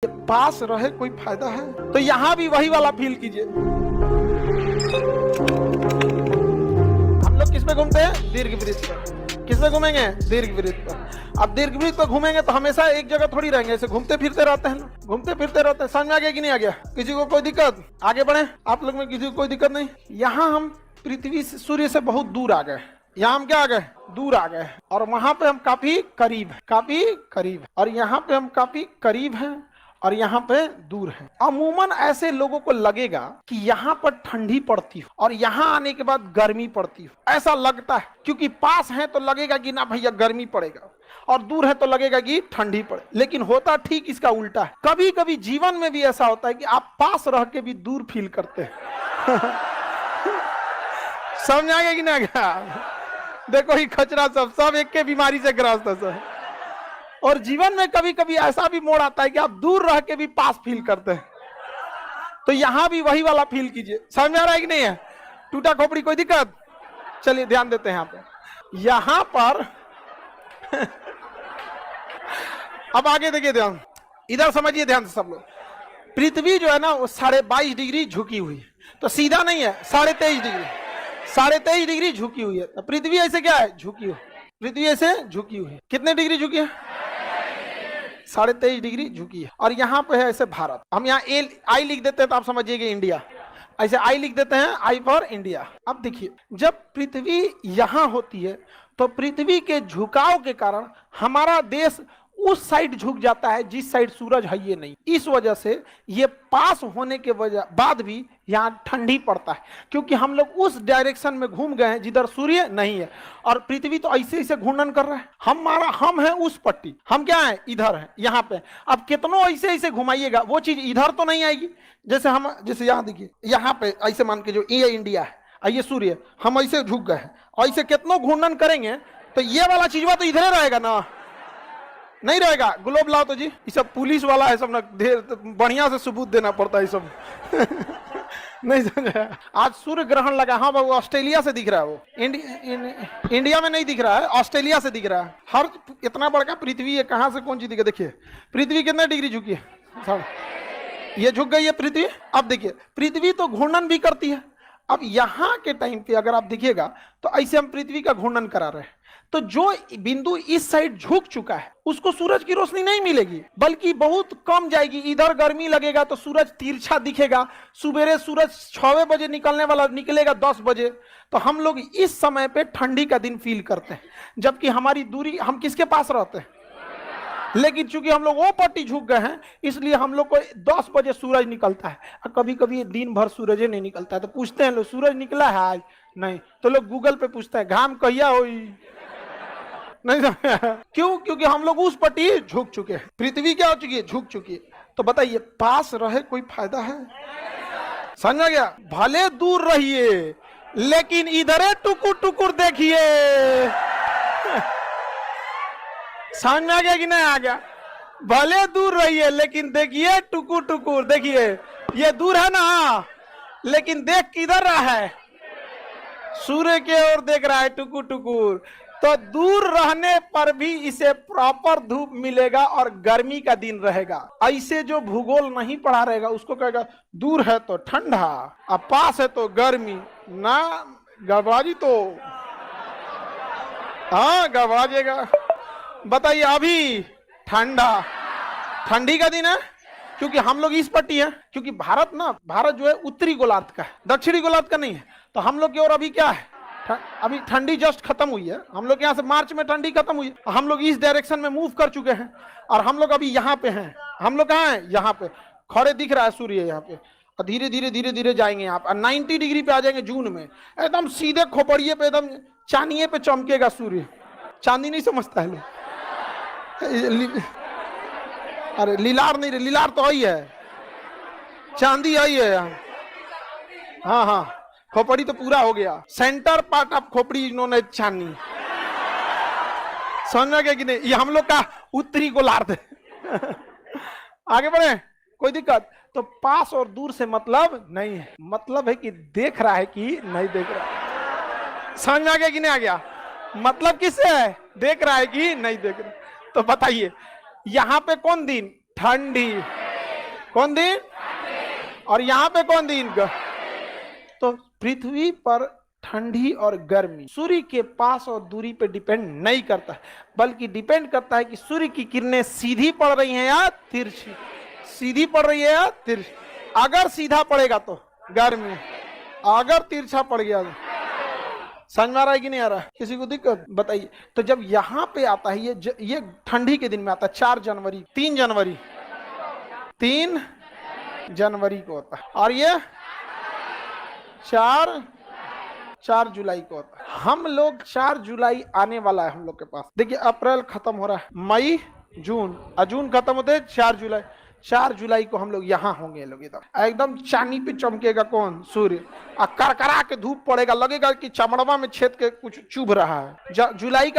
पास रहे कोई फायदा है? तो यहां भी वही वाला फील कीजिए। हम लोग किस पे घूमते हैं? दीर्घ वृत्त पर। किस पे घूमेंगे? दीर्घ वृत्त पर। अब दीर्घ वृत्त पर घूमेंगे तो हमेशा एक जगह थोड़ी रहेंगे, ऐसे घूमते फिरते रहते हैं, घूमते फिरते रहते हैं। समझ में आ गया कि नहीं आ गया? किसी को कोई दिक्कत? आगे बढ़े। आप लोग में किसी को कोई दिक्कत नहीं? यहाँ हम पृथ्वी से, सूर्य से बहुत दूर आ गए। यहाँ हम क्या आ गए? दूर आ गए। और वहां पे हम काफी करीब है, काफी करीब है। और यहाँ पे हम काफी करीब हैं और यहाँ पे दूर है। अमूमन ऐसे लोगों को लगेगा कि यहाँ पर ठंडी पड़ती हो और यहाँ आने के बाद गर्मी पड़ती हो, ऐसा लगता है। क्योंकि पास है तो लगेगा कि ना भैया गर्मी पड़ेगा, और दूर है तो लगेगा कि ठंडी पड़े। लेकिन होता ठीक इसका उल्टा है। कभी कभी जीवन में भी ऐसा होता है कि आप पास रह के भी दूर फील करते हैं। समझ आ गया कि ना गया? देखो ही खचरा सब एक के बीमारी से ग्रस्त है सब। और जीवन में कभी कभी ऐसा भी मोड़ आता है कि आप दूर रह के भी पास फील करते हैं। तो यहां भी वही वाला फील कीजिए। समझ में आ रहा है कि नहीं है? टूटा खोपड़ी कोई दिक्कत? चलिए ध्यान देते हैं यहाँ पे। यहां पर अब आगे देखिए, ध्यान इधर समझिए ध्यान से सब लोग। पृथ्वी जो है ना वो 22.5 डिग्री झुकी हुई है, तो सीधा नहीं है। 23.5 डिग्री, 23.5 डिग्री झुकी हुई है। तो पृथ्वी ऐसे क्या है? झुकी हुई। पृथ्वी ऐसे झुकी हुई है। कितने डिग्री झुकी है? 23.5 डिग्री झुकी है। और यहाँ पे है ऐसे भारत। हम यहाँ आई लिख देते हैं तो आप समझिएगा इंडिया। ऐसे आई लिख देते हैं, आई फॉर इंडिया। अब देखिए, जब पृथ्वी यहाँ होती है तो पृथ्वी के झुकाव के कारण हमारा देश उस साइड झुक जाता है जिस साइड सूरज है ये नहीं। इस वजह से ये पास होने के बाद भी यहाँ ठंडी पड़ता है, क्योंकि हम लोग उस डायरेक्शन में घूम गए हैं जिधर सूर्य नहीं है। और पृथ्वी तो ऐसे ऐसे घूर्णन कर रहा है। हम हैं उस पट्टी, हम क्या है? इधर है, यहाँ पे। अब कितनों ऐसे ऐसे घुमाइएगा वो चीज इधर तो नहीं आएगी। जैसे यहाँ देखिए, यहाँ पे ऐसे मान के जो ये इंडिया है, ये सूर्य, हम ऐसे झुक गए हैं। ऐसे कितनों घूर्णन करेंगे तो ये वाला चीजवा तो इधर रहेगा ना, नहीं रहेगा। ग्लोब लाओ तो जी, ये सब पुलिस वाला है सब ना, ढेर बढ़िया से सबूत देना पड़ता है सब। नहीं समझा? आज सूर्य ग्रहण लगा। हाँ बाबू, ऑस्ट्रेलिया से दिख रहा है वो। इंडिया में नहीं दिख रहा है, ऑस्ट्रेलिया से दिख रहा है। हर इतना बड़का पृथ्वी है, कहाँ से कौन चीज दिखे? देखिए पृथ्वी कितने डिग्री झुकी है? ये झुक गई है पृथ्वी। अब देखिए, पृथ्वी तो घूर्णन भी करती है। अब यहाँ के टाइम पे अगर आप देखिएगा तो ऐसे हम पृथ्वी का घूर्णन करा रहे हैं। तो जो बिंदु इस साइड झुक चुका है उसको सूरज की रोशनी नहीं मिलेगी, बल्कि बहुत कम जाएगी। इधर गर्मी लगेगा तो सूरज तिरछा दिखेगा। सुबेरे सूरज 6 बजे निकलने वाला निकलेगा 10 बजे। तो हम लोग इस समय पे ठंडी का दिन फील करते हैं, जबकि हमारी दूरी, हम किसके पास रहते हैं? लेकिन चूंकि हम लोग वो पट्टी झुक गए हैं, इसलिए हम लोग को 10 बजे सूरज निकलता है। और कभी कभी दिन भर सूरज नहीं निकलता है। तो पूछते हैं लोग, सूरज निकला है आज? नहीं। तो लोग गूगल पे पूछते हैं, घाम कहिया हुई? नहीं क्यों? क्योंकि हम लोग उस पट्टी झुक चुके हैं। पृथ्वी क्या हो चुकी है? झुक चुकी है। तो बताइए, पास रहे कोई फायदा है? समझ गया? भले दूर रहिए लेकिन इधरे टुकुर टुकुर देखिए। समझ में आ गया कि नहीं आ गया? भले दूर रहिए लेकिन देखिए टुकुर टुकुर देखिए। ये दूर है ना, लेकिन देख किधर रहा है? सूर्य के ओर देख रहा है टुकुर टुकुर। तो दूर रहने पर भी इसे प्रॉपर धूप मिलेगा और गर्मी का दिन रहेगा। ऐसे जो भूगोल नहीं पढ़ा रहेगा उसको कहेगा दूर है तो ठंडा, अब पास है तो गर्मी। ना गड़बड़ाजी तो, हाँ गड़बड़ाजेगा। बताइए, अभी ठंडी का दिन है क्योंकि हम लोग इस पट्टी है। क्योंकि भारत जो है उत्तरी गोलार्ध का है, दक्षिणी गोलार्ध का नहीं है। तो हम लोग की ओर अभी क्या है? अभी ठंडी जस्ट खत्म हुई है। हम लोग यहाँ से मार्च में ठंडी खत्म हुई है। हम लोग इस डायरेक्शन में मूव कर चुके हैं और हम लोग अभी यहाँ पे हैं। हम लोग कहाँ हैं? यहाँ पे खड़े दिख रहा है सूर्य यहाँ पे। और धीरे धीरे धीरे धीरे जाएंगे यहाँ पे, 90 डिग्री पे आ जाएंगे जून में। एकदम सीधे खोपड़िए पे, एकदम चांदिये पे चमकेगा सूर्य। चांदी नहीं समझता है लोग? अरे लीलार नहीं, लीलार तो आई है, चांदी आई है यहाँ। हाँ हाँ, खोपड़ी तो पूरा हो गया। सेंटर पार्ट ऑफ खोपड़ी इन्होंने चांदी। समझ में गया कि नहीं? ये हम लोग का उत्तरी गोलार्ध है। आगे बढ़े, कोई दिक्कत? तो पास और दूर से मतलब नहीं है, मतलब है कि देख रहा है कि नहीं देख रहा। समझ में आ गया कि नहीं आ गया? मतलब किससे है? देख रहा है कि नहीं देख रहा। तो बताइए, यहाँ पे कौन दिन? ठंडी। कौन दिन? और यहाँ पे कौन दिन? तो पृथ्वी पर ठंडी और गर्मी सूर्य के पास और दूरी पे डिपेंड नहीं करता है, बल्कि डिपेंड करता है कि सूर्य की किरणें सीधी पड़ रही हैं या तिरछी, सीधी पड़ रही है या तिरछी। अगर सीधा पड़ेगा तो गर्मी, अगर तिरछा पड़ गया तो समझ में आ रहा है कि नहीं आ रहा है? किसी को दिक्कत बताइए। तो जब यहाँ पे आता है ये ठंडी के दिन में आता है 4 जनवरी 3 जनवरी 3 जनवरी को होता है, और ये 4 जुलाई को होता है। हम लोग 4 जुलाई आने वाला है हम लोग के पास। देखिए अप्रैल खत्म हो रहा है, मई जून खत्म होते हैं 4 जुलाई। 4 जुलाई को हम लोग यहाँ होंगे, लोग एकदम चांदी पे चमकेगा कौन? सूर्य। और करकरा के धूप पड़ेगा, लगेगा कि चमड़वा में छेद के कुछ चुभ रहा है। जुलाई का